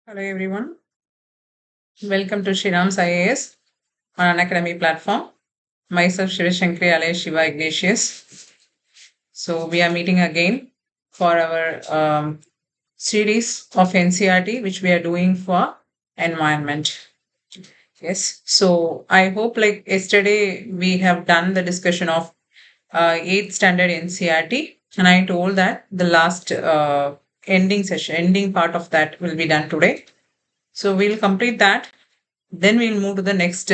Hello everyone. Welcome to Shriram's IAS on an academy platform. Myself Shiva Shankari alias Shiva Ignatius. So we are meeting again for our series of NCRT which we are doing for environment. Yes. So I hope like yesterday we have done the discussion of 8th standard NCRT and I told that the last ending part of that will be done today. So we'll complete that. Then we'll move to the next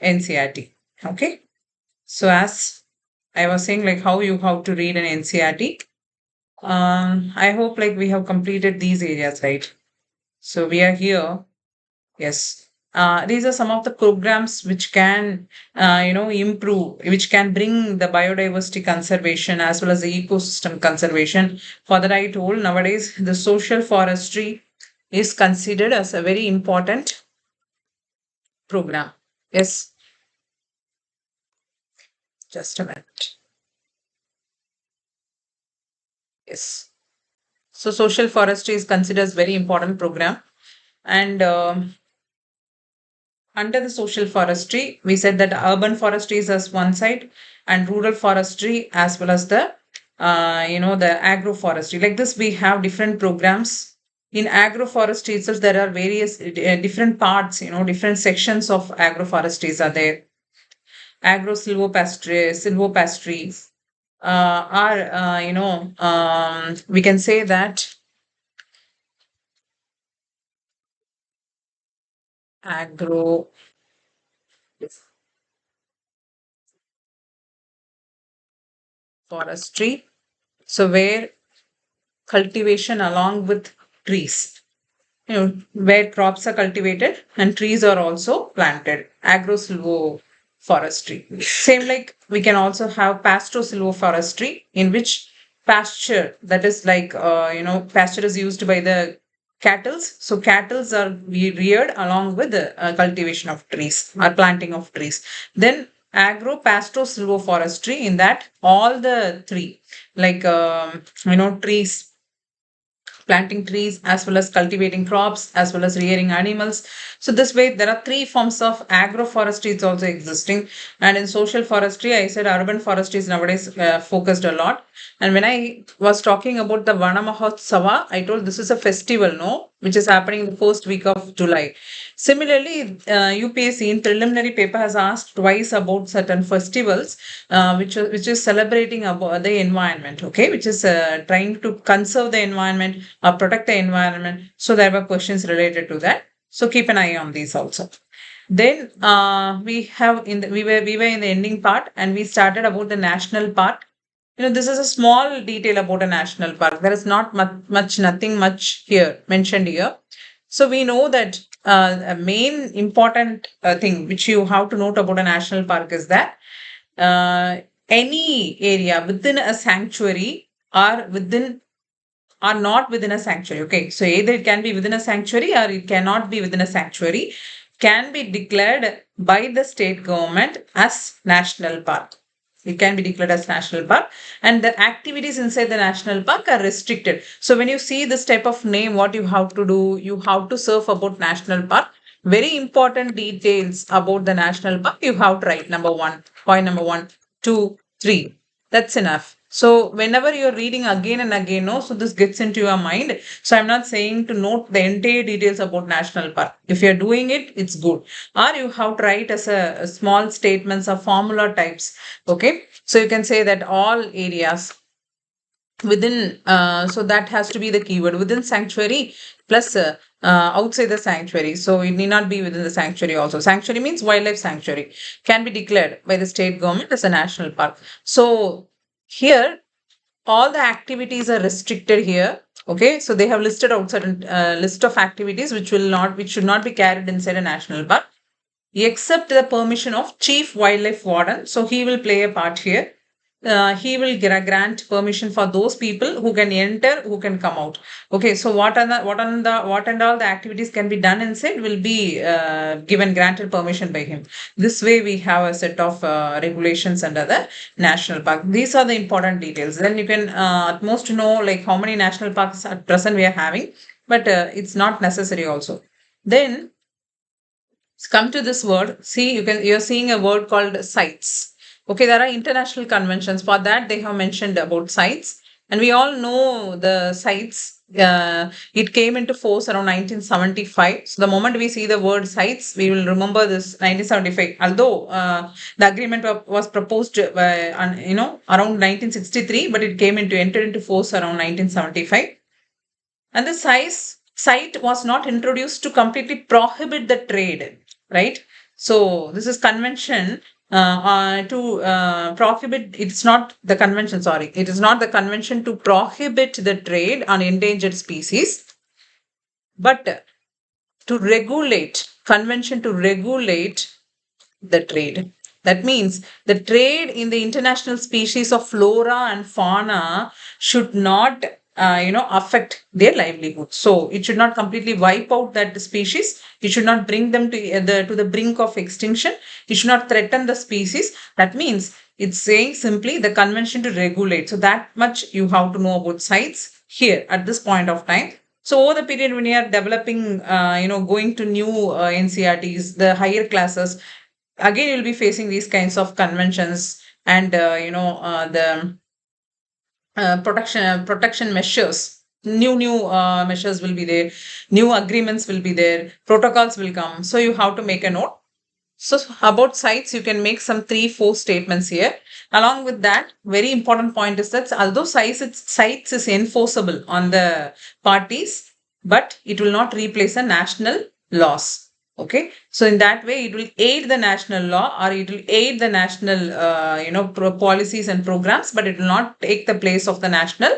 NCRT. Okay. So as I was saying, like how to read an NCRT. I hope like we have completed these areas, right? So we are here. Yes. These are some of the programs which can, improve, which can bring the biodiversity conservation as well as the ecosystem conservation. For that, I told nowadays the social forestry is considered as a very important program. Yes. Just a minute. Yes. So social forestry is considered as very important program. And under the social forestry, we said that urban forestry is as one side and rural forestry as well as the agroforestry. Like this, we have different programs. In agroforestry itself, there are various different parts, different sections of agroforestries are there. Agro silvopasture, are, we can say that agroforestry, so where cultivation along with trees, where crops are cultivated and trees are also planted. Agro forestry. Same like we can also have pasto forestry in which pasture, that is like pasture is used by the cattles. So cattles are reared along with the cultivation of trees or planting of trees. Then agro pasto forestry, in that all the three, like trees, planting trees as well as cultivating crops as well as rearing animals. So this way there are three forms of agroforestry is also existing. And in social forestry, I said urban forestry is nowadays focused a lot. And when I was talking about the Vana Mahotsava, I told this is a festival, no, which is happening in the first week of July. Similarly, UPSC in preliminary paper has asked twice about certain festivals, which is celebrating about the environment, okay, which is trying to conserve the environment or protect the environment. So there were questions related to that. So keep an eye on these also. Then we were in the ending part and we started about the national park. This is a small detail about a national park. There is not nothing much here mentioned here. So we know that a main important thing which you have to note about a national park is that uh, any area within a sanctuary or within are not within a sanctuary. Okay, so either it can be within a sanctuary or it cannot be within a sanctuary, can be declared by the state government as national park. It can be declared as national park, and the activities inside the national park are restricted. So when you see this type of name, what you have to do, you have to surf about national park. Very important details about the national park you have to write. Number one, point number one, two, three. That's enough. So whenever you're reading again and again, no, so this gets into your mind. So I'm not saying to note the entire details about national park. If you're doing it, it's good. Or you have to write as a small statements or formula types. Okay. So you can say that all areas within, so that has to be the keyword within sanctuary plus outside the sanctuary. So it need not be within the sanctuary also. Sanctuary means wildlife sanctuary can be declared by the state government as a national park. So here all the activities are restricted here. Okay, so they have listed out certain list of activities which should not be carried inside a national park except the permission of chief wildlife warden. So he will play a part here. He will grant permission for those people who can enter, who can come out. Okay, so what and all the activities can be done inside will be given granted permission by him. This way we have a set of regulations under the national park. These are the important details. Then you can at most know like how many national parks at present we are having. but it's not necessary also. Then come to this word. See, you're seeing a word called sites. Okay, there are international conventions. For that, they have mentioned about sites, and we all know the sites. It came into force around 1975. So the moment we see the word sites, we will remember this 1975. Although the agreement was proposed by, around 1963, but it came into entered into force around 1975. And the site was not introduced to completely prohibit the trade, right? So this is convention to prohibit. It's not the convention. Sorry, it is not the convention to prohibit the trade on endangered species, but to regulate. Convention to regulate the trade. That means the trade in the international species of flora and fauna should not, affect their livelihood. So it should not completely wipe out that species. It should not bring them to the brink of extinction. It should not threaten the species. That means it's saying simply the convention to regulate. So that much you have to know about sites here at this point of time. So over the period when you are developing, going to new NCRTs, the higher classes, again you'll be facing these kinds of conventions and the protection measures. New measures will be there, new agreements will be there, protocols will come, so you have to make a note. So about sites, you can make some 3-4 statements here. Along with that, very important point is that although sites is enforceable on the parties, but it will not replace the national laws. Okay, so in that way, it will aid the national law, or it will aid the national, policies and programs, but it will not take the place of the national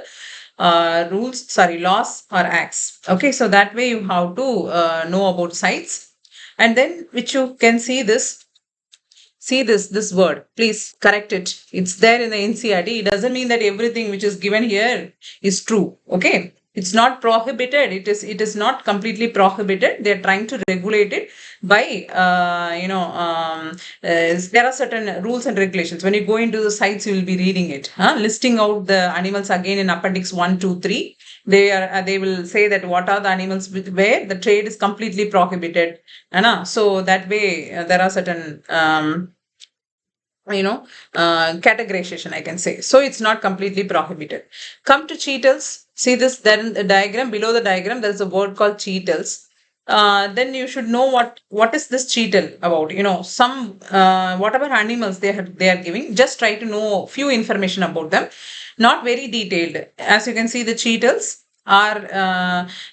laws or acts. Okay, so that way you have to know about sites. And then which you can see this word, please correct it. It's there in the NCRT. It doesn't mean that everything which is given here is true. Okay, it's not prohibited. It is not completely prohibited. They're trying to regulate it by there are certain rules and regulations. When you go into the sites, you will be reading it, listing out the animals again in appendix 1, 2, 3. They will say that what are the animals where the trade is completely prohibited. So that way there are certain categorization, I can say. So it's not completely prohibited. Come to cheetahs. See this there in the diagram. Below the diagram, there's a word called cheetahs. Then you should know what is this cheetal about. Some whatever animals they are giving. Just try to know few information about them, not very detailed. As you can see, the cheetals are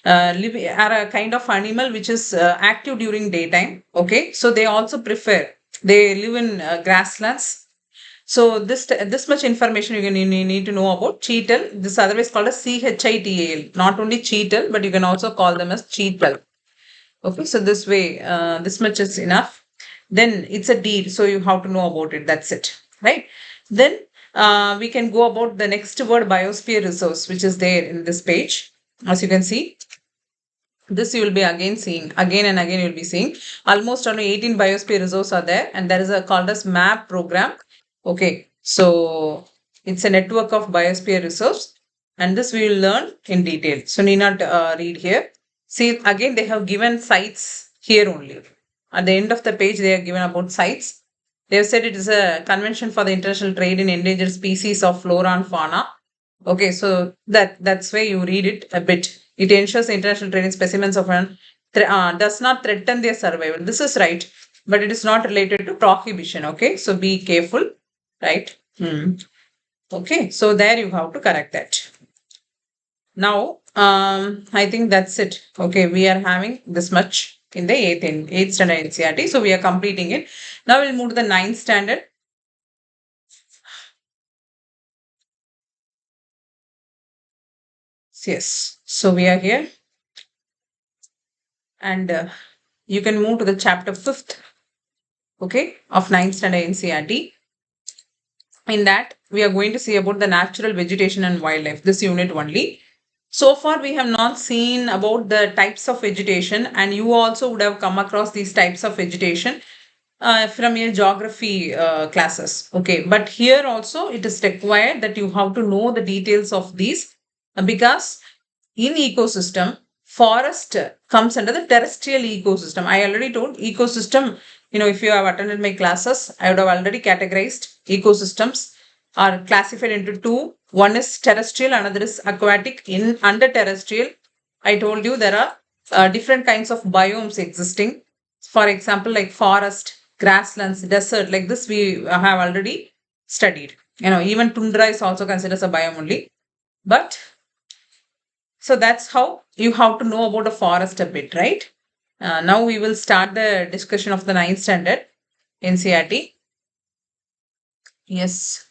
a kind of animal which is active during daytime. Okay, so they also prefer. They live in grasslands. So this much information you need to know about cheetal. This otherwise called as CHITAL. Not only cheetal, but you can also call them as cheetal. Okay, so this way, this much is enough. Then it's a deed, so you have to know about it. That's it, right? Then we can go about the next word, biosphere resource, which is there in this page. As you can see, this you will be again seeing, again and again you will be seeing. Almost only 18 biosphere resources are there, and there is a called as MAP program. Okay, so it's a network of biosphere reserves, and this we will learn in detail. So need not read here. See, again they have given sites here only. At the end of the page, they are given about sites. They have said it is a convention for the international trade in endangered species of flora and fauna. Okay, so that's where you read it a bit. It ensures the international trade in specimens of does not threaten their survival. This is right, but it is not related to prohibition. Okay, so be careful, right? Okay, so there you have to correct that. Now, I think that's it. Okay, we are having this much in the eighth standard NCRT, so we are completing it. Now we'll move to the 9th standard. Yes, so we are here, and you can move to the chapter 5th, okay, of 9th standard NCRT. In that, we are going to see about the natural vegetation and wildlife, this unit only. So far, we have not seen about the types of vegetation, and you also would have come across these types of vegetation from your geography classes. Okay, but here also it is required that you have to know the details of these because in ecosystem, forest comes under the terrestrial ecosystem. I already told ecosystem, if you have attended my classes, I would have already categorized ecosystems are classified into two. One is terrestrial, another is aquatic. In under terrestrial, I told you there are different kinds of biomes existing. For example, like forest, grasslands, desert, like this we have already studied. Even tundra is also considered as a biome only. But so that's how you have to know about the forest a bit, right? Now we will start the discussion of the ninth standard NCRT. Yes.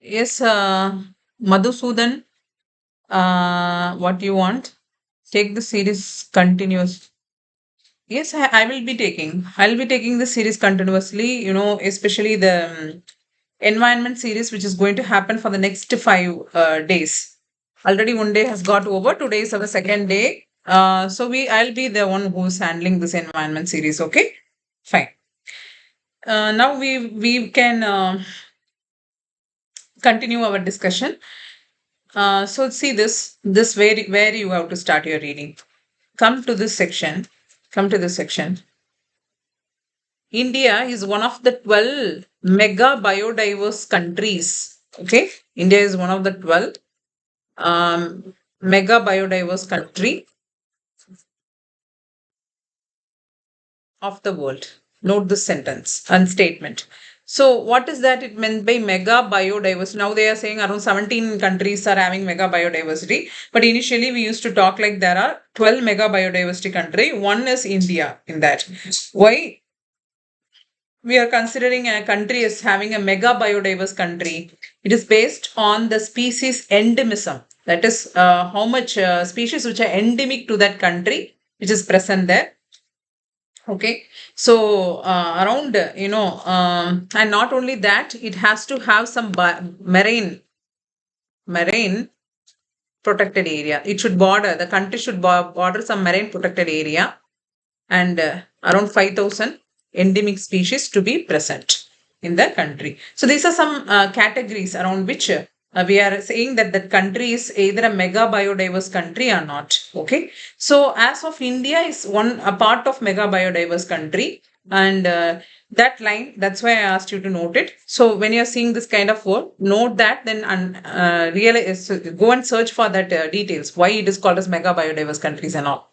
Yes, Madhusudan, what you want? Take the series continuous. Yes, I will be taking. I'll be taking the series continuously, especially the environment series, which is going to happen for the next 5 days. Already one day has got over. Today is our second day. So I'll be the one who's handling this environment series. Okay, fine. Now we can continue our discussion. So see this where you have to start your reading. Come to this section. Come to this section. India is one of the 12 mega biodiverse countries. Okay, India is one of the 12 mega biodiverse country of the world. Note this sentence and statement. So, what is that it meant by mega biodiversity? Now they are saying around 17 countries are having mega biodiversity. But initially we used to talk like there are 12 mega biodiversity country. One is India in that. Why we are considering a country as having a mega biodiverse country? It is based on the species endemism. That is how much species which are endemic to that country, which is present there. Okay, so around, and not only that, it has to have some marine protected area. It should the country should border some marine protected area, and around 5,000 endemic species to be present in the country. So these are some categories around which we are saying that that country is either a mega biodiverse country or not. Okay. So as of India is a part of mega biodiverse country, and that line, that's why I asked you to note it. So when you're seeing this kind of word, note that, then really go and search for that details, why it is called as mega biodiverse countries and all.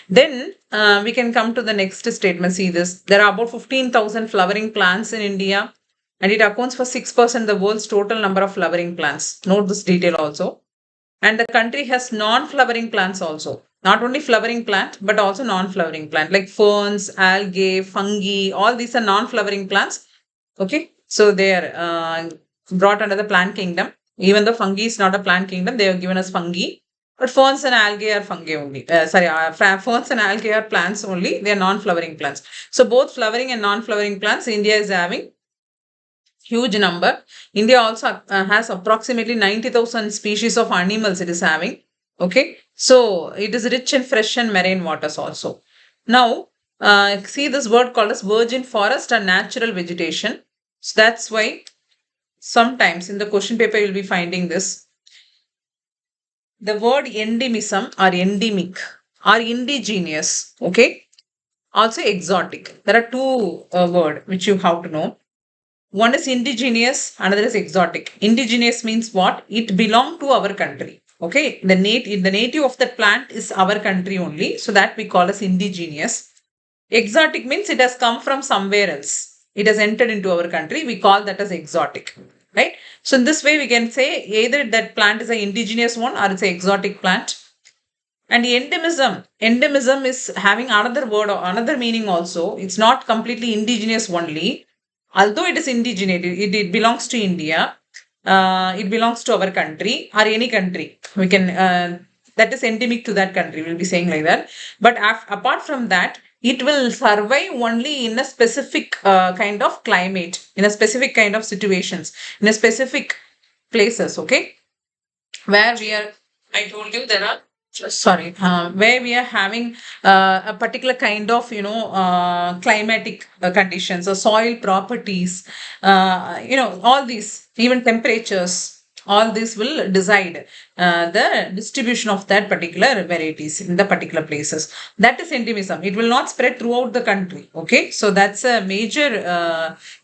Then we can come to the next statement. See this. There are about 15,000 flowering plants in India, and it accounts for 6% of the world's total number of flowering plants. Note this detail also. And the country has non-flowering plants also. Not only flowering plant, but also non-flowering plant like ferns, algae, fungi. All these are non-flowering plants. Okay. So they are brought under the plant kingdom. Even though fungi is not a plant kingdom, they are given as fungi. But ferns and algae are fungi only. Ferns and algae are plants only. They are non-flowering plants. So both flowering and non-flowering plants, India is having huge number. India also has approximately 90,000 species of animals it is having. Okay. So it is rich in fresh and marine waters also. Now, see this word called as virgin forest and natural vegetation. So that's why sometimes in the question paper you'll be finding this. The word endemism or endemic or indigenous, okay, also exotic. There are two words which you have to know. One is indigenous, another is exotic. Indigenous means what? It belongs to our country. Okay, the native of that plant is our country only, so that we call as indigenous. Exotic means it has come from somewhere else. It has entered into our country. We call that as exotic, right? So in this way, we can say either that plant is an indigenous one or it's an exotic plant. And endemism is having another word or another meaning also. It's not completely indigenous only. Although it is indigenous, it belongs to India. It belongs to our country or any country. We can that is endemic to that country. We'll be saying like that. But apart from that, it will survive only in a specific kind of climate, in a specific kind of situations, in a specific places. Okay, where we are. I told you there are sorry where we are having a particular kind of climatic conditions or soil properties, all these, even temperatures. All this will decide the distribution of that particular varieties in the particular places. That is endemism. It will not spread throughout the country. Okay, so that's a major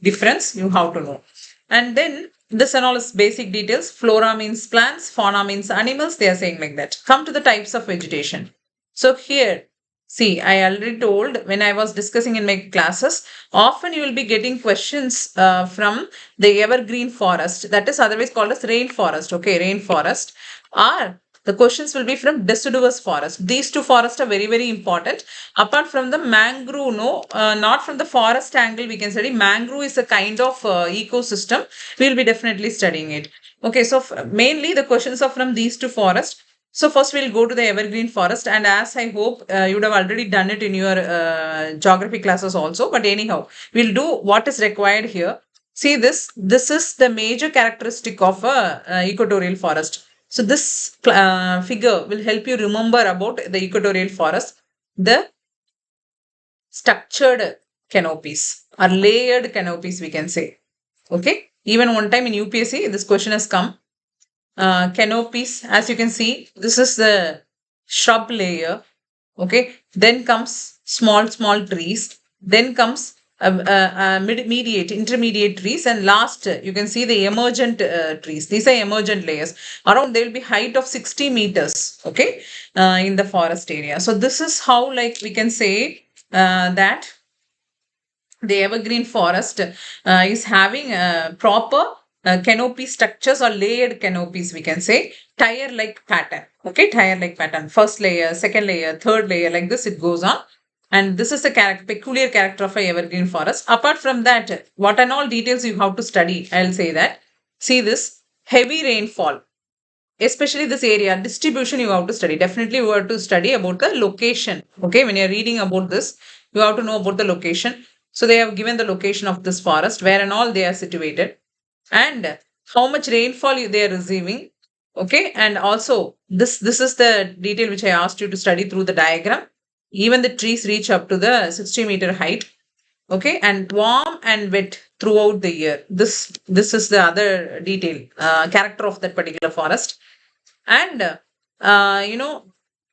difference you have to know. And then this and all is basic details. Flora means plants, fauna means animals. They are saying like that. Come to the types of vegetation. So here, see, I already told when I was discussing in my classes, often you will be getting questions from the evergreen forest, that is otherwise called as rainforest. Okay, rainforest, or the questions will be from deciduous forest. These two forests are very, very important. Apart from the mangrove, no, not from the forest angle, we can study. Mangrove is a kind of ecosystem. We will be definitely studying it. Okay, so mainly the questions are from these two forests. So first we'll go to the evergreen forest, and as I hope you would have already done it in your geography classes also. But anyhow, we'll do what is required here. See this. This is the major characteristic of a equatorial forest. So this figure will help you remember about the equatorial forest. The structured canopies or layered canopies, we can say. Okay. Even one time in UPSC, this question has come. Canopies, as you can see, this is the shrub layer. Okay. Then comes small trees. Then comes intermediate trees, and last you can see the emergent trees. These are emergent layers. Around there will be height of 60 meters. Okay, in the forest area. So this is how, like, we can say that the evergreen forest is having proper canopy structures or layered canopies, we can say, tire like pattern. Okay, tire like pattern. First layer, second layer, third layer, like this it goes on. And this is the peculiar character of a evergreen forest. Apart from that, what and all details you have to study, I'll say that. See this heavy rainfall, especially this area distribution, you have to study. Definitely you have to study about the location. Okay, when you're reading about this, you have to know about the location. So they have given the location of this forest, where and all they are situated, and how much rainfall they are receiving. Okay, and also this is the detail which I asked you to study through the diagram. Even the trees reach up to the 60-meter height. Okay, and warm and wet throughout the year. This is the other detail character of that particular forest. And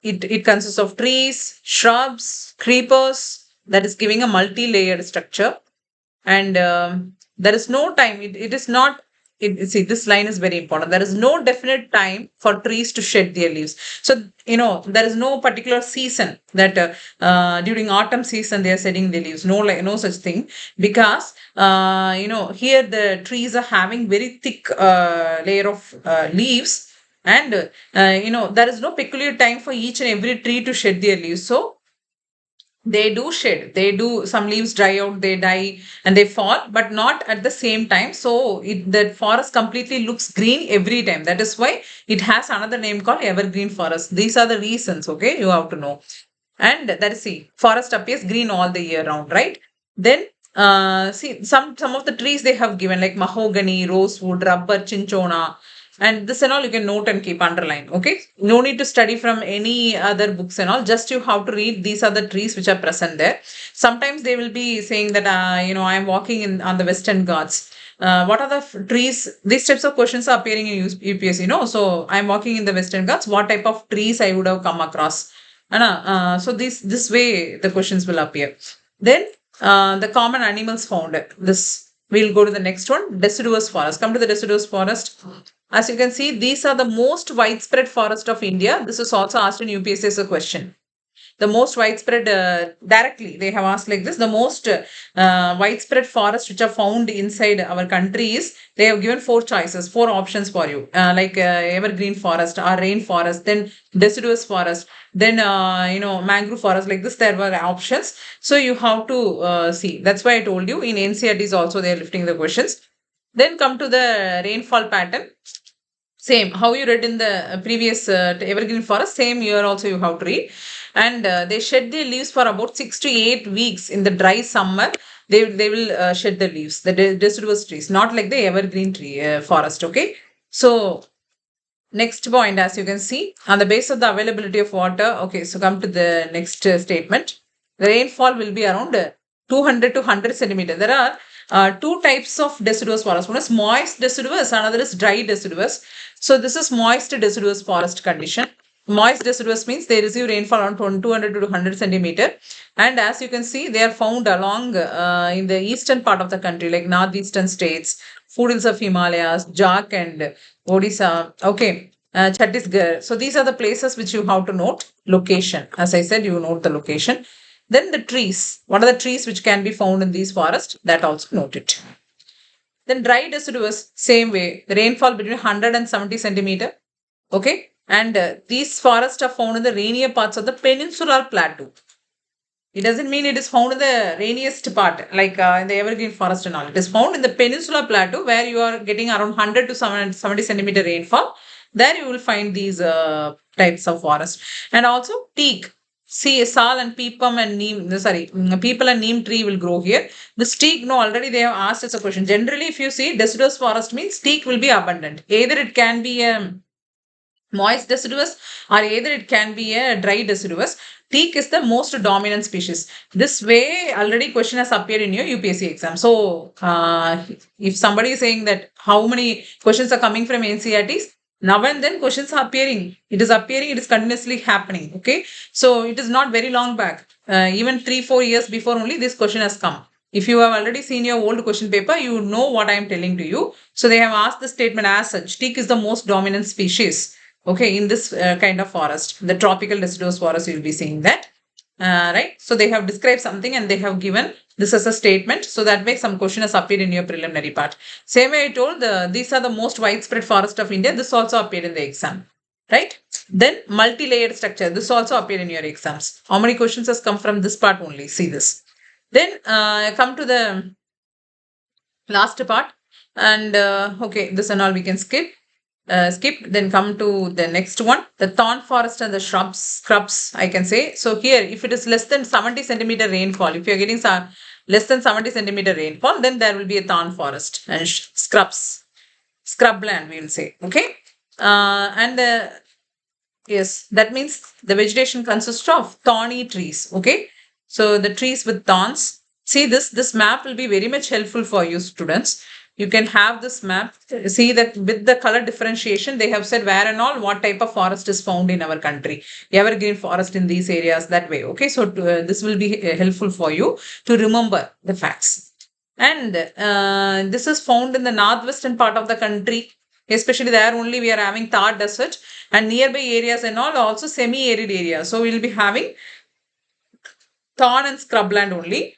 it consists of trees, shrubs, creepers, that is giving a multi-layered structure. And there is no time. It is not. See, this line is very important. There is no definite time for trees to shed their leaves. So there is no particular season that during autumn season they are shedding their leaves. No such thing, because here the trees are having very thick layer of leaves, and there is no peculiar time for each and every tree to shed their leaves. So they do shed, they do, some leaves dry out, they die and they fall, but not at the same time. So the forest completely looks green every time. That is why it has another name called evergreen forest. These are the reasons. Okay, you have to know. And that is, see, forest appears green all the year round, right? Then see, some of the trees they have given, like mahogany, rosewood, rubber, cinchona, and this and all you can note and keep underline. Okay, no need to study from any other books and all. Just you have to read. These are the trees which are present there. Sometimes they will be saying that I am walking in on the Western Ghats. What are the trees? These types of questions are appearing in UPSC. So I'm walking in the Western Ghats. What type of trees I would have come across? So this way the questions will appear. Then the common animals found. This we'll go to the next one. Deciduous forest. Come to the deciduous forest. As you can see, these are the most widespread forest of India. This is also asked in UPSC as a question. The most widespread, directly they have asked like this, the most widespread forests which are found inside our country is, they have given 4 choices, 4 options for you, like evergreen forest or rainforest, then deciduous forest, then mangrove forest. Like this there were options, so you have to see. That's why I told you in NCERTs also they are lifting the questions. Then come to the rainfall pattern. Same, how you read in the previous evergreen forest, same year also you have to read. And they shed their leaves for about 6 to 8 weeks in the dry summer. They will shed the leaves, the deciduous trees, not like the evergreen tree forest. Okay, so next point, as you can see, on the basis of the availability of water. Okay, so come to the next statement. The rainfall will be around 200 to 100 centimeter. There are two types of deciduous forest. One is moist deciduous, another is dry deciduous. So this is moist deciduous forest condition. Moist deciduous means they receive rainfall around 200 to 200 centimeter. And as you can see, they are found along in the eastern part of the country, like northeastern states, foothills of Himalayas, Jharkhand, Odisha, okay, Chhattisgarh. So these are the places which you have to note location. As I said, you note the location. Then the trees. What are the trees which can be found in these forests? That also note it. Then dry deciduous, same way. Rainfall between 100 and 70 centimeter. Okay. And these forests are found in the rainier parts of the peninsular plateau. It doesn't mean it is found in the rainiest part, like in the evergreen forest and all. It is found in the peninsular plateau where you are getting around 100 to 70 centimeter rainfall. There you will find these types of forest. And also teak. See, sal and peepal and neem, peepal and neem tree will grow here. This teak, no, already they have asked us a question. Generally, if you see deciduous forest means teak will be abundant. Either it can be a moist deciduous or either it can be a dry deciduous. Teak is the most dominant species. This way, already question has appeared in your UPSC exam. So, if somebody is saying that how many questions are coming from NCERTs, now and then questions are appearing. It is appearing, it is continuously happening. Okay. So, it is not very long back. Even 3-4 years before only this question has come. If you have already seen your old question paper, you know what I am telling to you. So, they have asked the statement as such. Teak is the most dominant species. Okay, in this kind of forest, the tropical deciduous forest, you'll be seeing that. Right. So they have described something and they have given this as a statement. So that way some question has appeared in your preliminary part. Same way I told, these are the most widespread forest of India. This also appeared in the exam. Right. Then multi-layered structure. This also appeared in your exams. How many questions has come from this part only? See this. Then come to the last part. And okay, this and all we can skip. Then come to the next one, the thorn forest and the scrubs, I can say. So here, if it is less than 70 centimeter rainfall, if you're getting less than 70 centimeter rainfall, then there will be a thorn forest and scrubland, we will say. Okay. Yes, that means the vegetation consists of thorny trees. Okay. So the trees with thorns. See this map will be very much helpful for you students. You can have this map, see that with the color differentiation, they have said where and all, what type of forest is found in our country. Evergreen forest in these areas, that way. Okay, so this will be helpful for you to remember the facts. And this is found in the northwestern part of the country. Especially there only we are having Thar desert and nearby areas and all also semi-arid areas. So we will be having thorn and scrubland only.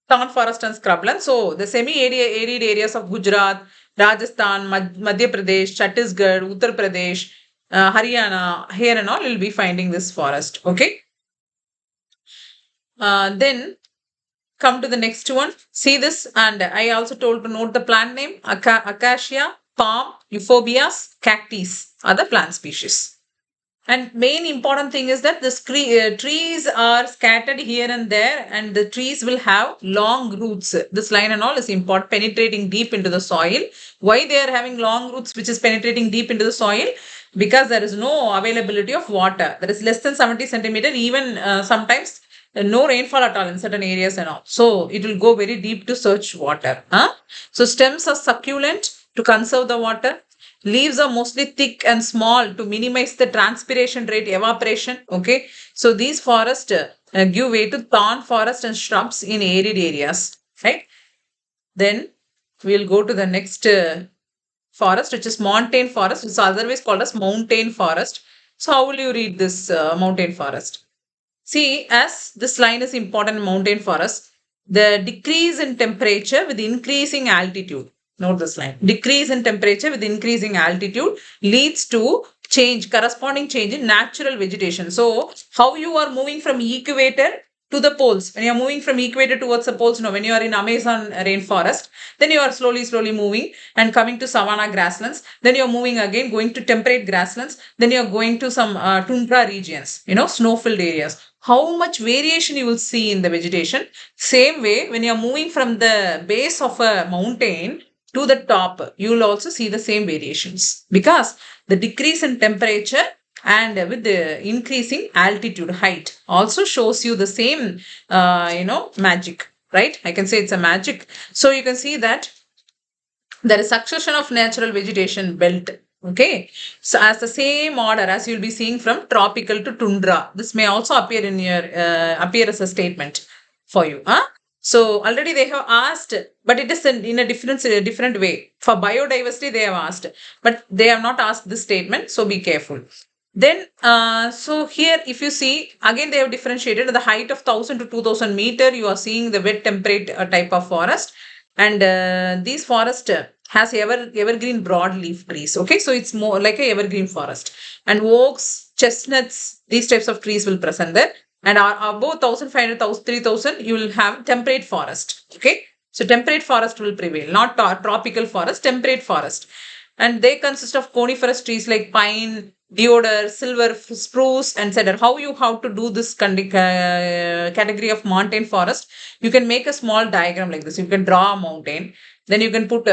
Thorn forest and scrubland. So the semi-arid areas of Gujarat, Rajasthan, Madhya Pradesh, Chhattisgarh, Uttar Pradesh, Haryana, here and all, you'll be finding this forest. Okay. Then come to the next one. See this, and I also told to note the plant name: acacia, palm, euphorbias, cactus are the plant species. And main important thing is that the trees are scattered here and there, and the trees will have long roots. This line and all is important, penetrating deep into the soil. Why they are having long roots which is penetrating deep into the soil? Because there is no availability of water. There is less than 70 centimeter, even sometimes no rainfall at all in certain areas and all. So it will go very deep to search water. So stems are succulent to conserve the water. Leaves are mostly thick and small to minimize the transpiration rate, evaporation. Okay. So these forests give way to thorn forest and shrubs in arid areas. Right. Then we'll go to the next forest, which is montane forest. It's otherwise called as montane forest. So how will you read this montane forest? See, as this line is important in montane forest, the decrease in temperature with increasing altitude. Note this line. Decrease in temperature with increasing altitude leads to corresponding change in natural vegetation. So, how you are moving from equator to the poles. When you are moving from equator towards the poles, when you are in Amazon rainforest, then you are slowly moving and coming to savanna grasslands. Then you are moving again, going to temperate grasslands. Then you are going to some tundra regions, snow-filled areas. How much variation you will see in the vegetation. Same way, when you are moving from the base of a mountain to the top, you will also see the same variations because the decrease in temperature and with the increasing altitude height also shows you the same, magic. right? I can say it's a magic. So you can see that there is succession of natural vegetation belt. Okay, so as the same order as you'll be seeing from tropical to tundra, this may also appear in your appear as a statement for you. Huh? So already they have asked, but it is in a different way. For biodiversity, they have asked, but they have not asked this statement. So be careful. Then, so here, if you see, again, they have differentiated the height of 1000 to 2000 meter. You are seeing the wet temperate type of forest, and these forest has evergreen broadleaf trees. Okay, so it's more like a evergreen forest, and oaks, chestnuts, these types of trees will present there. And above 1500, 3000, you will have temperate forest. Okay, so temperate forest will prevail, not tropical forest, temperate forest. And they consist of coniferous trees like pine, deodar, silver, spruce, and cedar. How you have to do this category of mountain forest? You can make a small diagram like this. You can draw a mountain, then you can put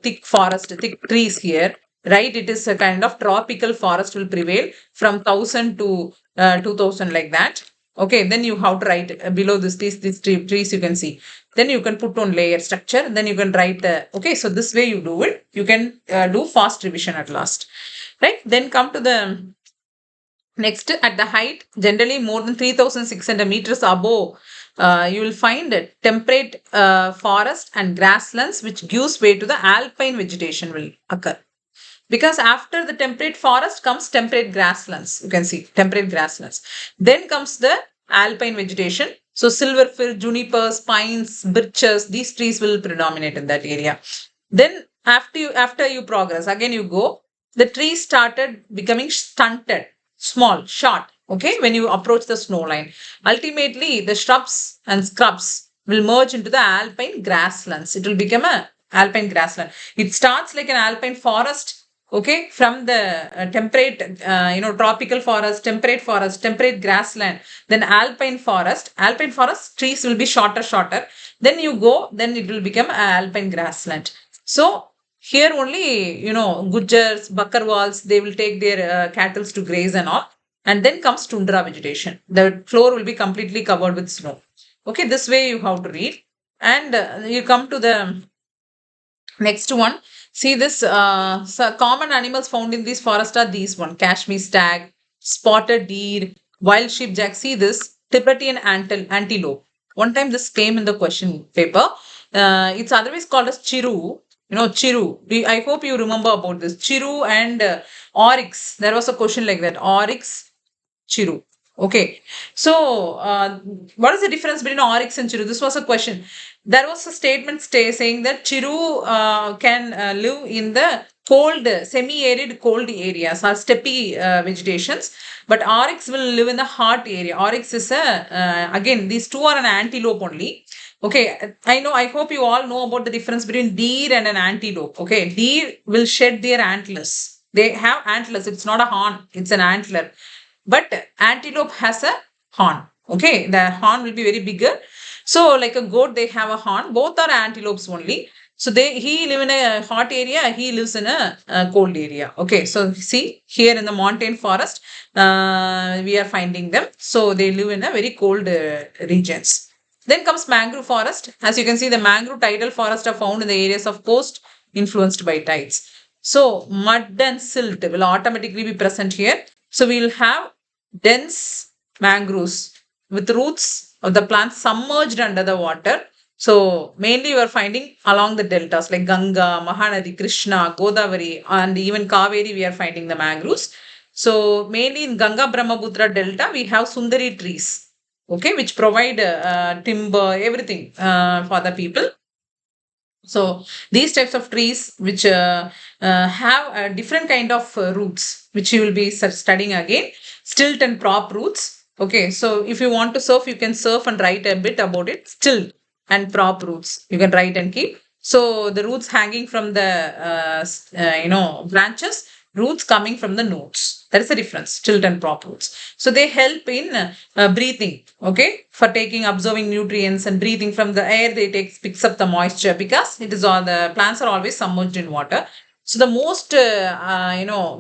thick forest, thick trees here. Right, it is a kind of tropical forest will prevail from 1000 to 2000 like that. Okay, then you have to write below these trees you can see. Then you can put on layer structure. Then you can write the, okay, so this way you do it. You can do fast revision at last. Right, then come to the next at the height, generally more than 3600 meters above. You will find temperate forest and grasslands, which gives way to the alpine vegetation will occur. Because after the temperate forest comes temperate grasslands. You can see temperate grasslands. Then comes the alpine vegetation. So silver fir, junipers, pines, birches, these trees will predominate in that area. Then after you progress, again you go, the trees started becoming stunted, small, short. Okay, when you approach the snow line. Ultimately, the shrubs and scrubs will merge into the alpine grasslands. It will become a alpine grassland. It starts like an alpine forest. Okay, from the temperate, tropical forest, temperate grassland, then alpine forest trees will be shorter. Then you go, then it will become alpine grassland. So here only, Gujars, Bakarwals, they will take their cattle to graze and all. And then comes tundra vegetation. The floor will be completely covered with snow. Okay, this way you have to read. And you come to the next one. See this so common animals found in these forests are these one: Kashmir stag, spotted deer, wild sheepjack. See this Tibetan antelope. One time this came in the question paper. It's otherwise called as chiru. Chiru. I hope you remember about this. Chiru and oryx. There was a question like that. Oryx, chiru. Okay. So, what is the difference between oryx and chiru? This was a question. There was a statement saying that chiru can live in the cold, semi-arid cold areas or steppe vegetations, but oryx will live in the hot area. Oryx is again, these two are an antelope only. Okay, I know, I hope you all know about the difference between deer and an antelope. Okay, deer will shed their antlers. They have antlers. It's not a horn, it's an antler. But antelope has a horn. Okay, the horn will be very bigger. So, like a goat, they have a horn. Both are antelopes only. So he live in a hot area. He lives in a cold area. Okay, so see here in the mountain forest, we are finding them. So they live in a very cold regions. Then comes mangrove forest. As you can see, the mangrove tidal forest are found in the areas of coast influenced by tides. So mud and silt will automatically be present here. So we'll have dense mangroves with roots of the plant submerged under the water. So mainly you are finding along the deltas like Ganga, Mahanadi, Krishna, Godavari, and even Kaveri, we are finding the mangroves. So mainly in Ganga Brahmaputra delta, we have Sundari trees, okay, which provide timber, everything for the people. So these types of trees which have a different kind of roots, which you will be studying again, stilt and prop roots. Okay, so if you want to surf, you can surf and write a bit about it. Stilt and prop roots, you can write and keep. So the roots hanging from the branches, roots coming from the nodes. That is the difference, stilt and prop roots. So they help in breathing, okay, for taking, absorbing nutrients and breathing from the air. They picks up the moisture because it is all the plants are always submerged in water. So the most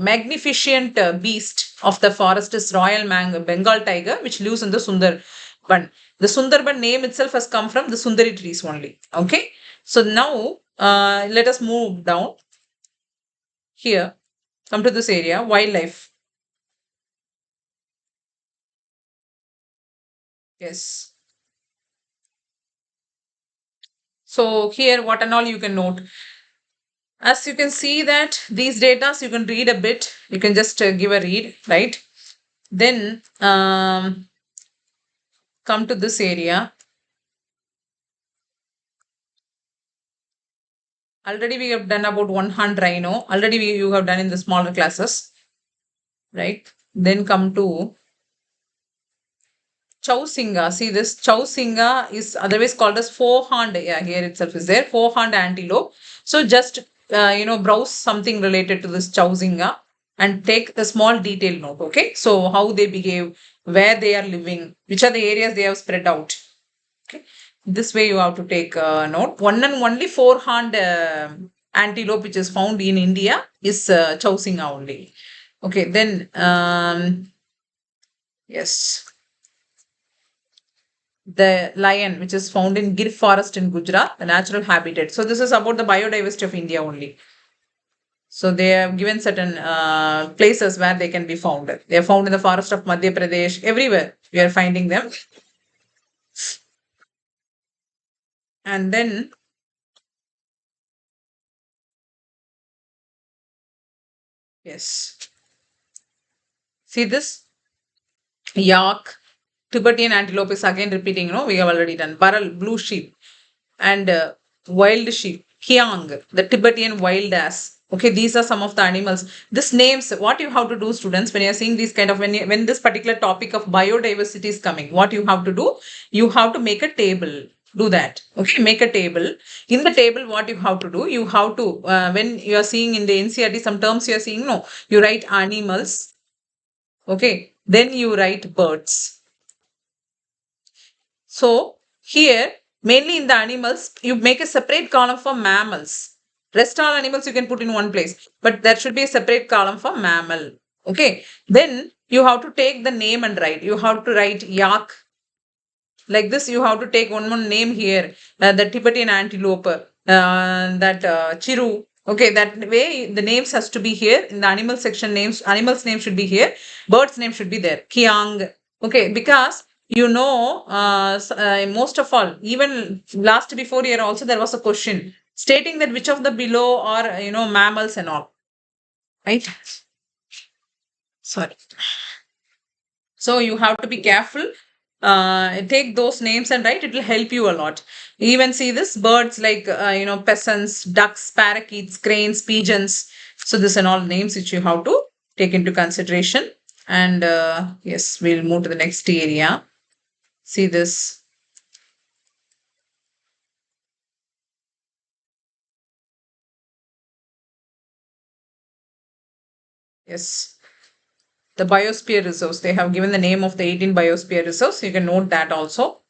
magnificent beast of the forest is Royal Bengal tiger, which lives in the Sundarban. The Sundarban name itself has come from the Sundari trees only. Okay. So now let us move down here. Come to this area, wildlife. Yes. So here, what and all you can note. As you can see that these data, you can read a bit. You can just give a read, right? Then come to this area. Already we have done about one hand rhino. Already you have done in the smaller classes, right? Then come to Chausinga. See this Chausinga is otherwise called as four-horned. Yeah, here itself is there. Four-horned antelope. So just browse something related to this Chausinga and take the small detail note. Okay. So how they behave, where they are living, which are the areas they have spread out. Okay. This way you have to take note. One and only four-horned antelope which is found in India is Chausinga only. Okay. Then yes. The lion, which is found in Gir forest in Gujarat, the natural habitat. So this is about the biodiversity of India only. So they have given certain places where they can be found. They are found in the forest of Madhya Pradesh, everywhere we are finding them. And then, yes, see this yak, Tibetan antelope is again repeating, we have already done. Baral, blue sheep, and wild sheep, Kiang, the Tibetan wild ass. Okay, these are some of the animals. This names, what you have to do, students, when you're seeing these kind of, when this particular topic of biodiversity is coming, what you have to do, you have to make a table. Do that. Okay, make a table. In the table, what you have to do, you have to, when you are seeing in the NCRT, some terms you are seeing, no, you write animals. Okay, then you write birds. So here, mainly in the animals, you make a separate column for mammals. Rest all animals you can put in one place, but there should be a separate column for mammal. Okay. Then you have to take the name and write. You have to write yak. Like this, you have to take one more name here. The Tibetan antelope, that chiru. Okay, that way the names has to be here in the animal section. Names, animals name should be here. Birds name should be there. Kiang. Okay, because most of all, even last before year also there was a question stating that which of the below are mammals and all, right? Sorry. So you have to be careful. Take those names and write. It will help you a lot. Even see this birds like peasants, ducks, parakeets, cranes, pigeons. So this and all names which you have to take into consideration. And yes, we'll move to the next area. See this. Yes. The biosphere reserves. They have given the name of the 18 biosphere reserves. You can note that also.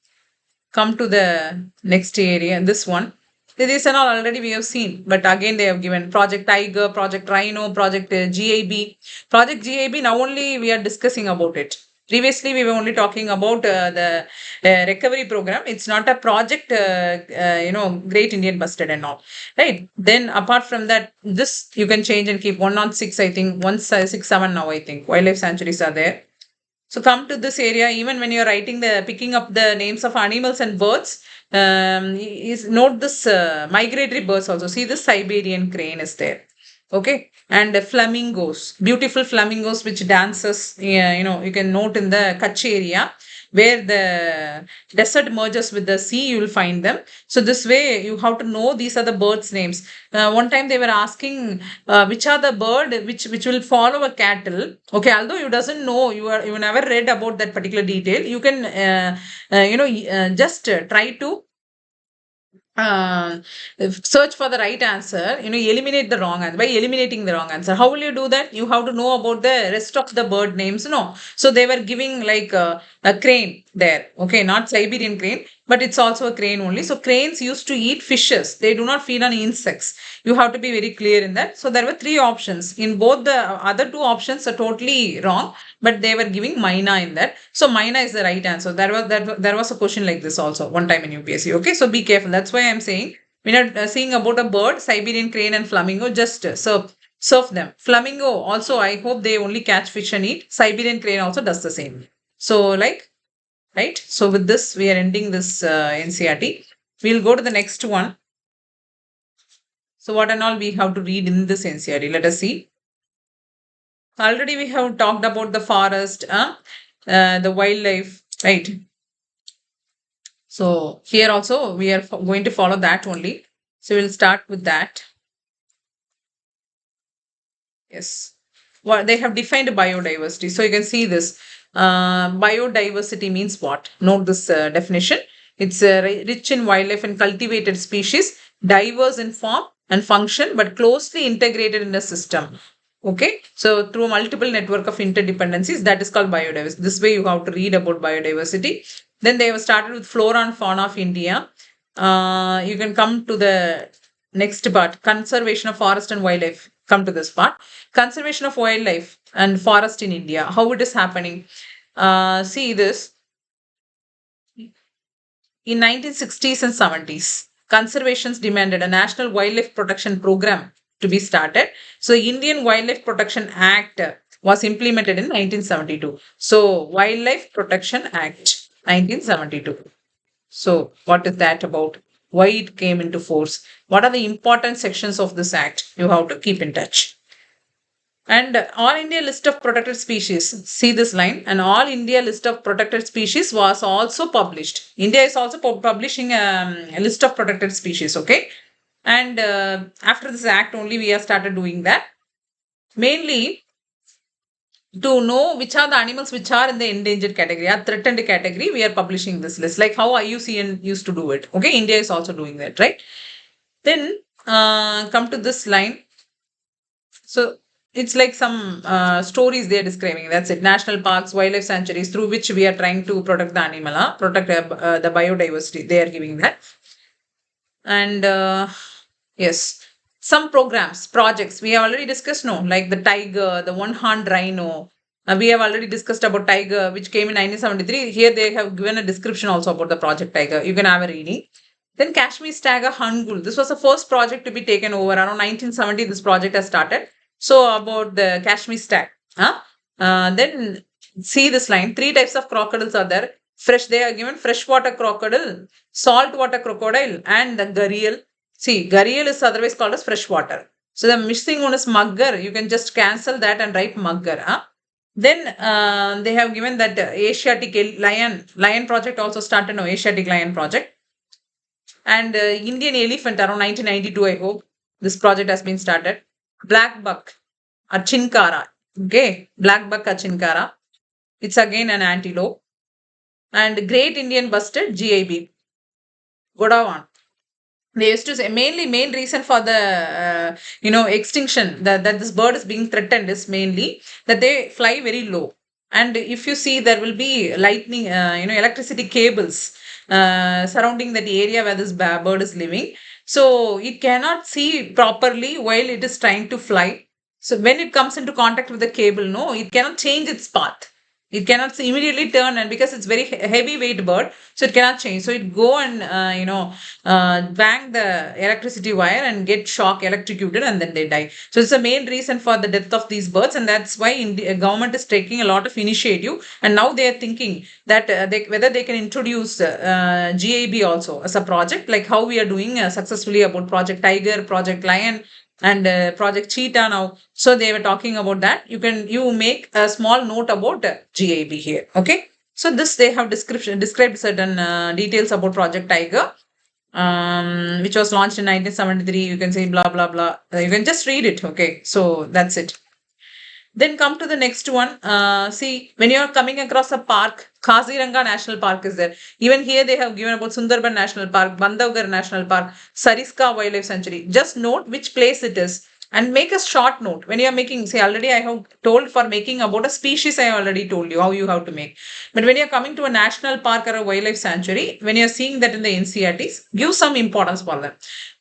Come to the next area, this one. These and all already we have seen, but again they have given Project Tiger, Project Rhino, Project GIB. Project GIB, now only we are discussing about it. Previously, we were only talking about the recovery program. It's not a project, Great Indian Bustard and all. Right. Then, apart from that, this you can change and keep 106, I think, 167 now, I think. Wildlife sanctuaries are there. So come to this area, even when you're writing picking up the names of animals and birds, is note this migratory birds also. See this Siberian crane is there. Okay. And flamingos, beautiful flamingos which dances, you can note in the Kutch area where the desert merges with the sea, you will find them. So this way you have to know these are the birds' names. One time they were asking which are the bird which will follow a cattle. Okay, although you doesn't know, you never read about that particular detail. You can just try to uh, search for the right answer, eliminate the wrong answer by eliminating the wrong answer. How will you do that? You have to know about the rest of the bird names, no? So they were giving like a crane. there. Okay, not Siberian crane, but it's also a crane only. So cranes used to eat fishes. They do not feed on insects. You have to be very clear in that. So there were three options. In both the other two options are totally wrong, but they were giving Maina in that. So Maina is the right answer. There was a question like this also one time in UPSC. Okay, so be careful. That's why I'm saying when you're seeing about a bird, Siberian crane and flamingo, just surf them. Flamingo also, I hope they only catch fish and eat. Siberian crane also does the same. So like, right? So with this, we are ending this NCRT. We'll go to the next one. So what and all we have to read in this NCRT? Let us see. Already we have talked about the forest, the wildlife, right? So here also we are going to follow that only. So we'll start with that. Yes. Well, they have defined biodiversity. So you can see this. Biodiversity means what? Note this definition. It's rich in wildlife and cultivated species, diverse in form and function, but closely integrated in a system. Okay. So through multiple network of interdependencies, that is called biodiversity. This way you have to read about biodiversity. Then they have started with flora and fauna of India. You can come to the next part, conservation of forest and wildlife. Come to this part. Conservation of wildlife and forest in India. How it is happening? See this. In 1960s and 70s, conservations demanded a national wildlife protection program to be started. So Indian Wildlife Protection Act was implemented in 1972. So Wildlife Protection Act 1972. So what is that about? Why it came into force? What are the important sections of this act? You have to keep in touch. And All India list of protected species. See this line. An All India list of protected species was also published. India is also publishing a list of protected species. Okay. And after this act only we have started doing that. Mainly to know which are the animals which are in the endangered category or threatened category, we are publishing this list, like how IUCN used to do it. Okay, India is also doing that, right? Then come to this line. So it's like some stories they are describing. That's it. National parks, wildlife sanctuaries through which we are trying to protect the animal, protect the biodiversity. They are giving that. And yes, some programs, projects we have already discussed, no, like the tiger, the one horned rhino. We have already discussed about tiger, which came in 1973. Here they have given a description also about the project tiger. You can have a reading. Then Kashmir Stag Hangul. This was the first project to be taken over. Around 1970, this project has started. So about the Kashmir stag. Then see this line. Three types of crocodiles are there. Fresh, they are given freshwater crocodile, saltwater crocodile, and the gharial. See, gharial is otherwise called as freshwater. So the missing one is mugger. You can just cancel that and write mugger. Then they have given that Asiatic lion project also started. No, Asiatic lion project. And Indian elephant around 1992, I hope this project has been started. Black buck, Achinkara. Okay, black buck Achinkara. It's again an antelope. And Great Indian Bustard, GIB. Godawan. They used to say main reason for the extinction that this bird is being threatened is mainly that they fly very low. And if you see, there will be lightning, electricity cables surrounding that area where this bird is living. So it cannot see properly while it is trying to fly. So when it comes into contact with the cable, no, it cannot change its path. It cannot immediately turn, and because it's very heavy weight bird, so it cannot change. So it go and bang the electricity wire and get shock electrocuted, and then they die. So it's the main reason for the death of these birds, and that's why government is taking a lot of initiative. And now they are thinking that whether they can introduce GIB also as a project, like how we are doing successfully about Project Tiger, Project Lion, and Project Cheetah now. So they were talking about that. You make a small note about GIB here. Okay. So this they have described certain details about Project Tiger, which was launched in 1973. You can say blah blah blah. You can just read it. Okay. So that's it. Then come to the next one. See, when you are coming across a park, Kaziranga National Park is there. Even here they have given about Sundarban National Park, Bandhavgarh National Park, Sariska Wildlife Sanctuary. Just note which place it is. and make a short note when you are making. Say, already I have told for making about a species, I already told you how you have to make. But when you're coming to a national park or a wildlife sanctuary, when you're seeing that in the NCRTs, give some importance for them.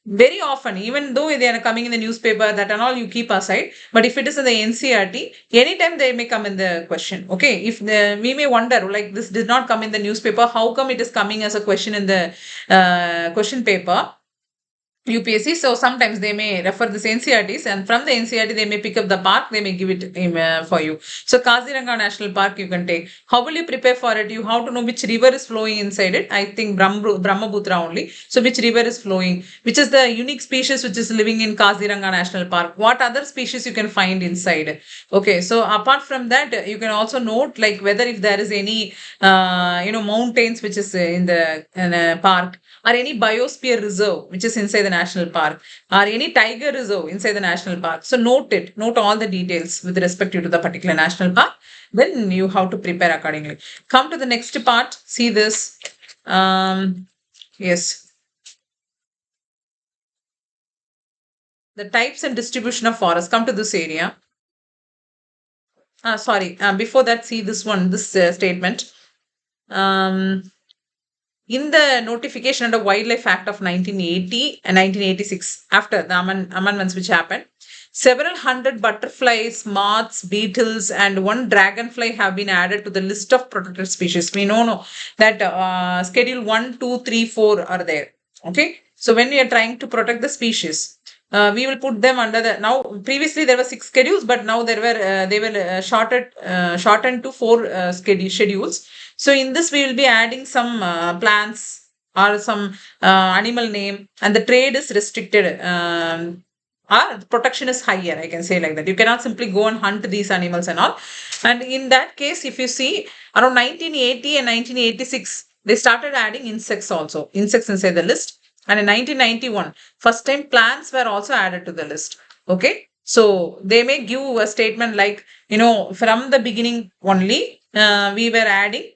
Very often, even though they are coming in the newspaper, that and all you keep aside. But if it is in the NCRT, anytime they may come in the question. Okay, if we may wonder, like, this did not come in the newspaper, how come it is coming as a question in the question paper? UPSC. So sometimes they may refer this NCRTs, and from the NCRT they may pick up the park, they may give it for you. So Kaziranga National Park you can take. How will you prepare for it? You have to know which river is flowing inside it. I think Brahmaputra only. So which river is flowing? Which is the unique species which is living in Kaziranga National Park? What other species you can find inside? Okay. So apart from that, you can also note like whether if there is any mountains which is in the park, or any biosphere reserve which is inside the national park, or any tiger reserve inside the national park. So note all the details with respect to the particular national park. Then you have to prepare accordingly. Come to the next part. See this. Yes. The types and distribution of forests. Come to this area. Sorry. Before that, see this one. This statement. In the notification under Wildlife Act of 1980 and 1986, after the amendments which happened, several hundred butterflies, moths, beetles, and one dragonfly have been added to the list of protected species. We know that schedule 1, 2, 3, 4 are there. Okay. So when we are trying to protect the species, we will put them under the, now previously there were 6 schedules, but now they were shortened to 4 schedules. So in this we will be adding some plants or some animal name, and the trade is restricted. Protection is higher, I can say like that. You cannot simply go and hunt these animals and all. And in that case, if you see around 1980 and 1986, they started adding insects also, insects inside the list. And in 1991, first time plants were also added to the list. Okay. So they may give a statement like, from the beginning only, we were adding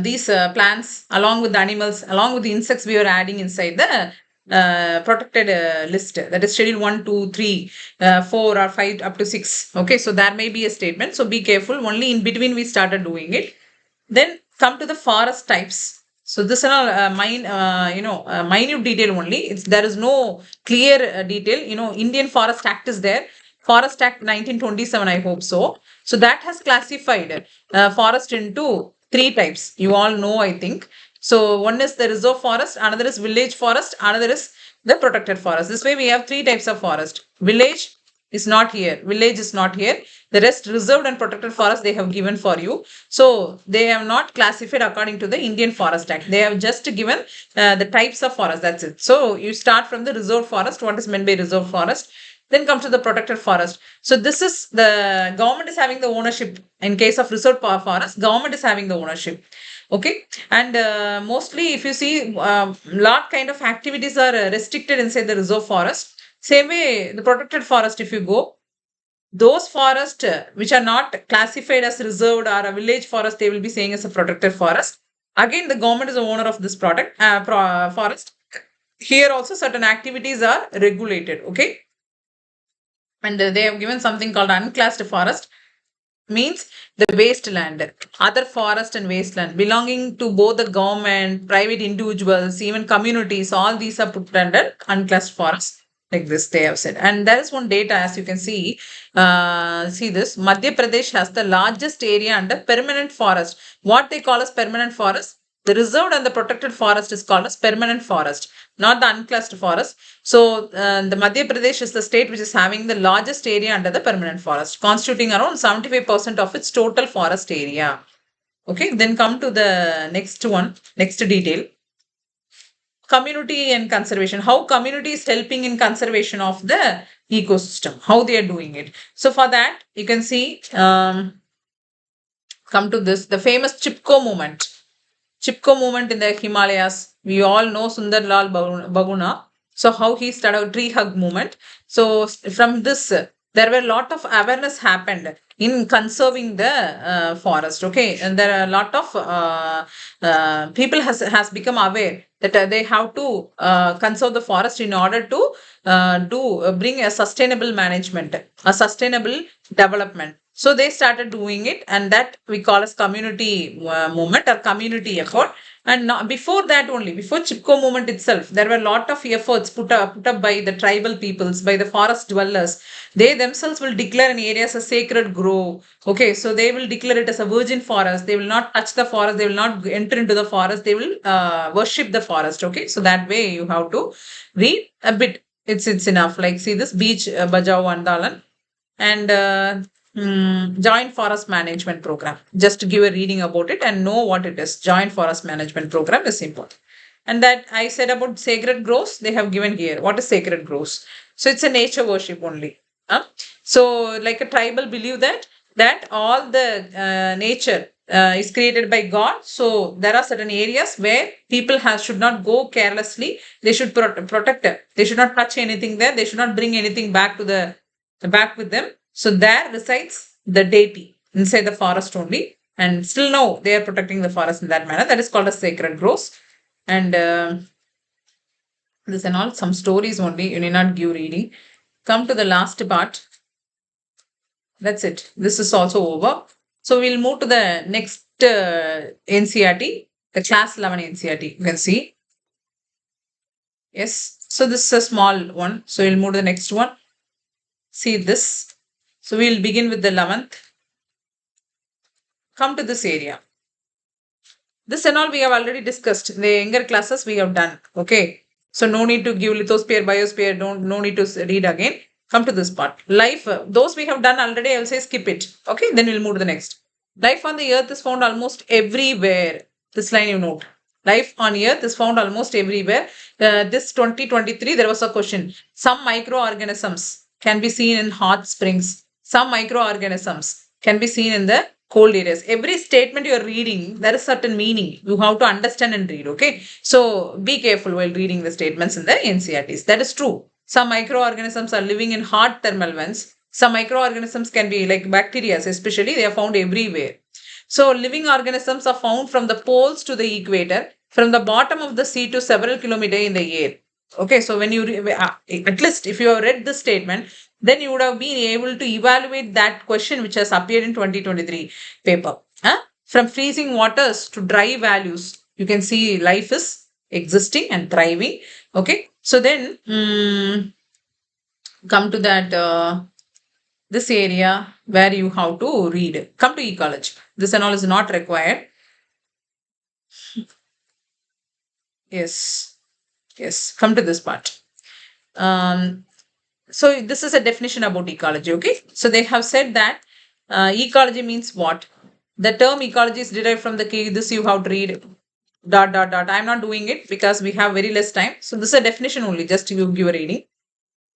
these plants along with the animals, along with the insects we were adding inside the protected list, that is schedule 1, 2, 3, 4 or 5 up to 6. Okay, so that may be a statement. So be careful. Only in between we started doing it. Then come to the forest types. So this is all minute detail only. There is no clear detail. Indian Forest Act is there. Forest Act 1927, I hope so. So that has classified forest into 3 types. You all know, I think. So one is the reserve forest, another is village forest, another is the protected forest. This way we have 3 types of forest. Village is not here. Village is not here. The rest reserved and protected forest they have given for you. So they have not classified according to the Indian Forest Act. They have just given the types of forest. That's it. So you start from the reserved forest. What is meant by reserved forest? Then comes to the protected forest. So this is the government is having the ownership. In case of reserved forest, government is having the ownership. Okay. And mostly if you see lot kind of activities are restricted inside the reserve forest. Same way the protected forest, if you go, those forests which are not classified as reserved or a village forest, they will be saying as a protected forest. Again, the government is the owner of this forest. Here also certain activities are regulated. Okay. And they have given something called unclassed forest, means the wasteland, other forest and wasteland belonging to both the government, private individuals, even communities. All these are put under unclassed forest. Like this, they have said. And there is one data, as you can see. See this. Madhya Pradesh has the largest area under permanent forest. What they call as permanent forest? The reserved and the protected forest is called as permanent forest, not the unclassed forest. So the Madhya Pradesh is the state which is having the largest area under the permanent forest, constituting around 75% of its total forest area. Okay, then come to the next one, next detail. Community and conservation. How community is helping in conservation of the ecosystem, how they are doing it. So for that, you can see, come to this, the famous Chipko movement. Chipko movement in the Himalayas. We all know Sundarlal Bahuguna. So how he started a tree hug movement. So from this, there were a lot of awareness happened in conserving the forest. Okay, and there are a lot of people has become aware that they have to conserve the forest in order to do bring a sustainable management, a sustainable development. So they started doing it, and that we call as community movement or community effort. And not, before that only, before Chipko movement itself, there were a lot of efforts put up by the tribal peoples, by the forest dwellers. They themselves will declare an area as a sacred grove. Okay, so they will declare it as a virgin forest. They will not touch the forest. They will not enter into the forest. They will worship the forest. Okay, so that way you have to read a bit. It's enough. Like see this beach Bajao Andalan and joint forest management program. Just to give a reading about it and know what it is. Joint forest management program is important. And that I said about sacred groves, they have given here. What is sacred groves? So it's a nature worship only. So like a tribal believe that all the nature is created by God. So there are certain areas where people should not go carelessly. They should protect it. They should not touch anything there. They should not bring anything back to the back with them. So there resides the deity inside the forest only. And still now they are protecting the forest in that manner. That is called a sacred groves. And this and all some stories only. You need not give reading. Come to the last part. That's it. This is also over. So we'll move to the next NCERT, the class 11 NCERT. You can see. Yes. So this is a small one. So we'll move to the next one. See this. So we'll begin with the 11th. Come to this area. This and all we have already discussed. The younger classes we have done. Okay. So no need to give lithosphere, biosphere. No need to read again. Come to this part. Life, those we have done already, I will say skip it. Okay, then we'll move to the next. Life on the earth is found almost everywhere. This line you note. Life on earth is found almost everywhere. This 2023, there was a question. Some microorganisms can be seen in hot springs. Some microorganisms can be seen in the cold areas. Every statement you are reading, there is certain meaning. You have to understand and read. Okay, so be careful while reading the statements in the NCERTs. That is true. Some microorganisms are living in hot thermal vents. Some microorganisms can be like bacteria, especially they are found everywhere. So living organisms are found from the poles to the equator, from the bottom of the sea to several kilometers in the air. Okay, so when you at least if you have read this statement, then you would have been able to evaluate that question which has appeared in 2023 paper. From freezing waters to dry values, you can see life is existing and thriving. Okay, so then come to that this area where you have to read. Come to ecology. This and all is not required. Yes, yes. Come to this part. So this is a definition about ecology. Okay, so they have said that ecology means what? The term ecology is derived from the key. This you have to read. Dot dot dot. I'm not doing it because we have very less time. So this is a definition only. Just to give a reading.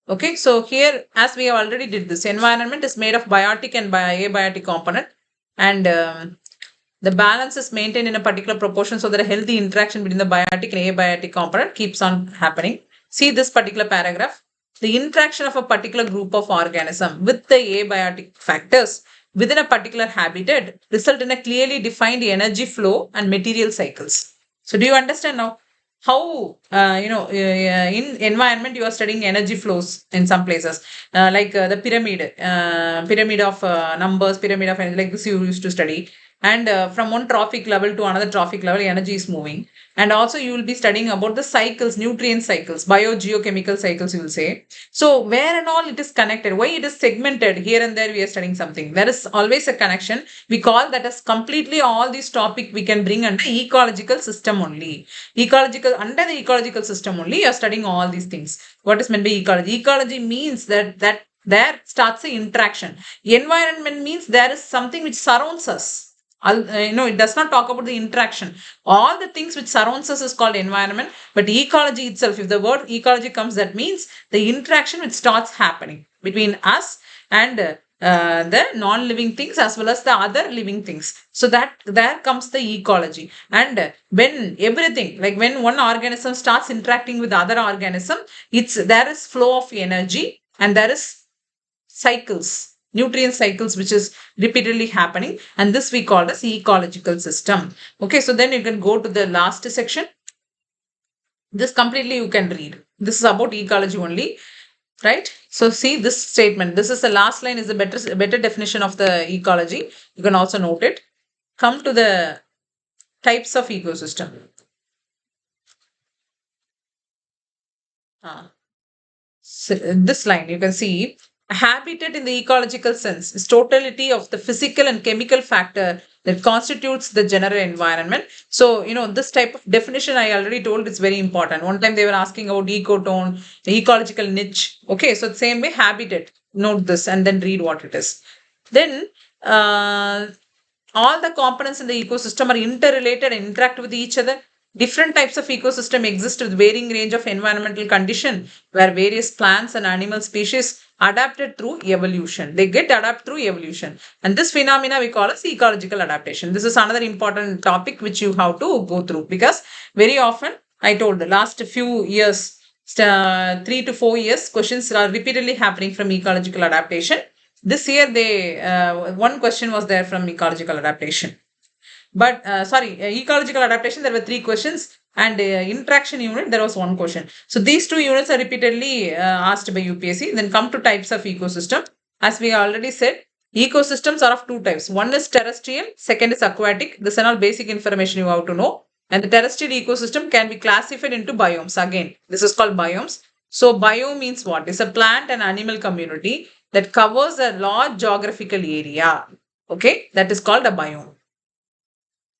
Okay, so here, as we have already did this, environment is made of biotic and abiotic component, and the balance is maintained in a particular proportion so that a healthy interaction between the biotic and abiotic component keeps on happening. See this particular paragraph. The interaction of a particular group of organism with the abiotic factors within a particular habitat result in a clearly defined energy flow and material cycles. So do you understand now? How in environment you are studying energy flows in some places like the pyramid of numbers, pyramid of energy, like this you used to study, and from one trophic level to another trophic level energy is moving. And also you will be studying about the cycles, nutrient cycles, biogeochemical cycles, you will say. So where and all it is connected, why it is segmented here and there we are studying something, there is always a connection. We call that as completely all these topic we can bring under ecological system only. Under the ecological system only you are studying all these things. What is meant by ecology? Ecology means that there starts the interaction. Environment means there is something which surrounds us. It does not talk about the interaction. All the things which surrounds us is called environment, but ecology itself, if the word ecology comes, that means the interaction which starts happening between us and the non-living things as well as the other living things. So that there comes the ecology. And when everything, like when one organism starts interacting with other organism, there is flow of energy and there is cycles, nutrient cycles, which is repeatedly happening. And this we call as ecological system. Okay, so then you can go to the last section. This completely you can read. This is about ecology only, right? So see this statement. This is the last line is a better definition of the ecology. You can also note it. Come to the types of ecosystem. So this line you can see a habitat in the ecological sense is totality of the physical and chemical factor that constitutes the general environment. So, this type of definition I already told is very important. One time they were asking about ecotone, the ecological niche. Okay, so the same way habitat. Note this and then read what it is. Then all the components in the ecosystem are interrelated and interact with each other. Different types of ecosystem exist with varying range of environmental condition where various plants and animal species adapted through evolution. They get adapted through evolution. And this phenomena we call as ecological adaptation. This is another important topic which you have to go through because very often I told the last few years, 3 to 4 years, questions are repeatedly happening from ecological adaptation. This year one question was there from ecological adaptation. But ecological adaptation, there were 3 questions, and interaction unit, there was 1 question. So these 2 units are repeatedly asked by UPSC. Then come to types of ecosystem. As we already said, ecosystems are of 2 types. One is terrestrial, second is aquatic. This is all basic information you have to know. And the terrestrial ecosystem can be classified into biomes. Again, this is called biomes. So biome means what? It's a plant and animal community that covers a large geographical area. Okay, that is called a biome.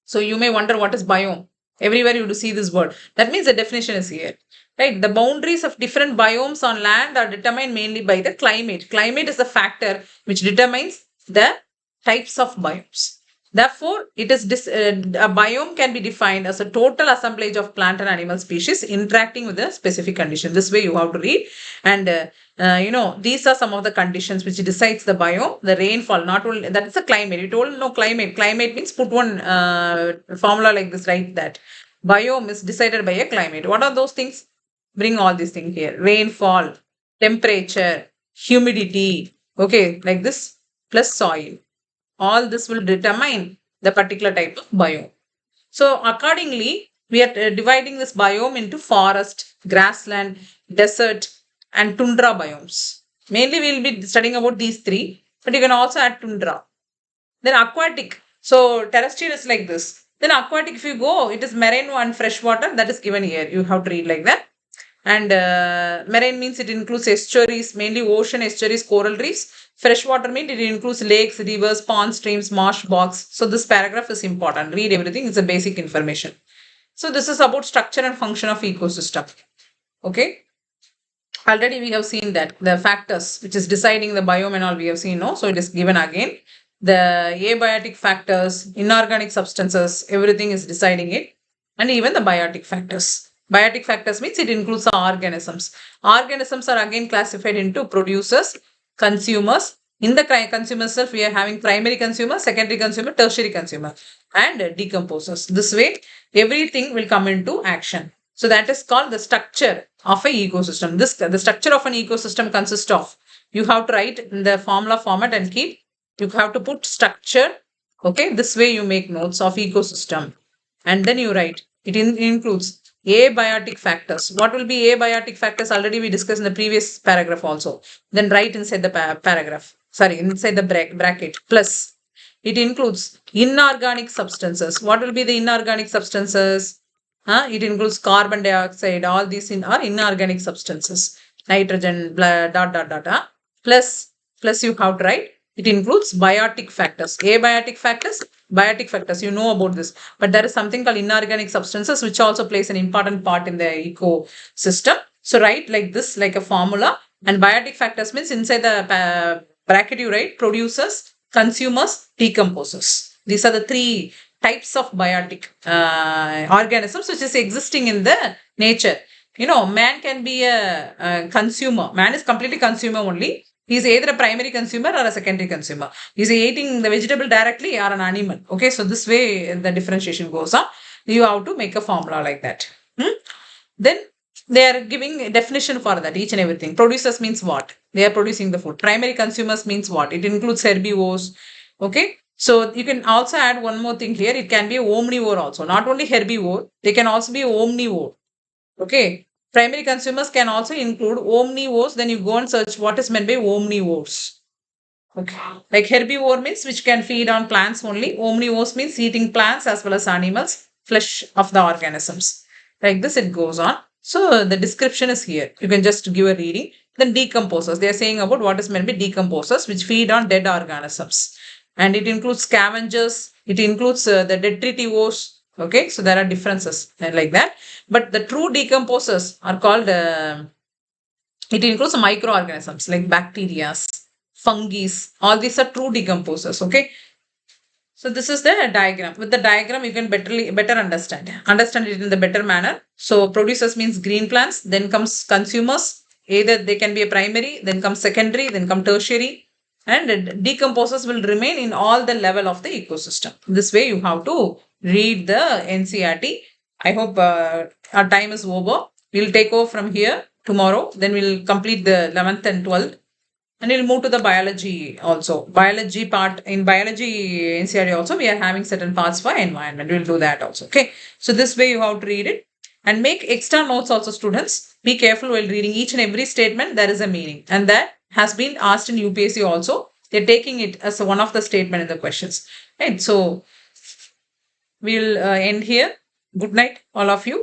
So you may wonder what is biome. Everywhere you do see this word. That means the definition is here. Right? The boundaries of different biomes on land are determined mainly by the climate. Climate is the factor which determines the types of biomes. Therefore, a biome can be defined as a total assemblage of plant and animal species interacting with a specific condition. This way you have to read. And these are some of the conditions which decides the biome. The rainfall, not only that is a climate. You told no climate. Climate means put one formula like this, right? That biome is decided by a climate. What are those things? Bring all these things here. Rainfall, temperature, humidity. Okay, like this plus soil. All this will determine the particular type of biome. So accordingly, we are dividing this biome into forest, grassland, desert, and tundra biomes. Mainly we will be studying about these 3, but you can also add tundra. Then aquatic. So terrestrial is like this. Then aquatic, if you go, it is marine and freshwater. That is given here. You have to read like that. And marine means it includes estuaries, mainly ocean estuaries, coral reefs. Freshwater means it includes lakes, rivers, ponds, streams, marsh, bogs. So this paragraph is important. Read everything. It's a basic information. So this is about structure and function of ecosystem. Okay. Already we have seen that the factors which is deciding the biome and all we have seen. No, so it is given again. The abiotic factors, inorganic substances, everything is deciding it, and even the biotic factors. Biotic factors means it includes organisms. Organisms are again classified into producers, consumers. In the consumer self, we are having primary consumer, secondary consumer, tertiary consumer, and decomposers. This way, everything will come into action. So that is called the structure of an ecosystem. The structure of an ecosystem consists of, you have to write in the formula format and keep, you have to put structure. Okay, this way you make notes of ecosystem. And then you write, it includes abiotic factors. What will be abiotic factors? Already we discussed in the previous paragraph also. Then write inside the paragraph. Sorry, inside the bracket. Plus, it includes inorganic substances. What will be the inorganic substances? It includes carbon dioxide. All these are inorganic substances. Nitrogen, blah, dot, dot, dot, dot. Plus you have to write. It includes biotic factors. Abiotic factors, biotic factors. You know about this. But there is something called inorganic substances which also plays an important part in the ecosystem. So write like this, like a formula. And biotic factors means inside the bracket you write producers, consumers, decomposers. These are the 3 types of biotic organisms which is existing in the nature. Man can be a consumer. Man is completely consumer only. He is either a primary consumer or a secondary consumer. He is eating the vegetable directly or an animal. Okay, so this way the differentiation goes on. You have to make a formula like that. Then they are giving a definition for that, each and everything. Producers means what? They are producing the food. Primary consumers means what? It includes herbivores. Okay. So you can also add one more thing here. It can be omnivore also, not only herbivore, they can also be omnivore. Okay. Primary consumers can also include omnivores. Then you go and search what is meant by omnivores. Okay. Like herbivore means which can feed on plants only. Omnivores means eating plants as well as animals, flesh of the organisms. Like this, it goes on. So the description is here. You can just give a reading. Then decomposers. They are saying about what is meant by decomposers, which feed on dead organisms. And it includes scavengers. It includes the detritivores. Okay. So there are differences like that. But the true decomposers are called, it includes microorganisms like bacteria, fungi. All these are true decomposers. Okay. So this is the diagram. With the diagram, you can better understand it in the better manner. So producers means green plants, then comes consumers. Either they can be a primary, then come secondary, then come tertiary, and decomposers will remain in all the level of the ecosystem. This way, you have to read the NCERT. I hope our time is over. We'll take over from here tomorrow. Then we'll complete the 11th and 12th. And we'll move to the biology also. Biology part, in biology NCERT also, we are having certain parts for environment. We'll do that also. Okay. So this way you have to read it and make extra notes also, students. Be careful while reading each and every statement. There is a meaning, and that has been asked in UPSC also. They're taking it as one of the statement in the questions. Right. So we'll end here. Good night, all of you.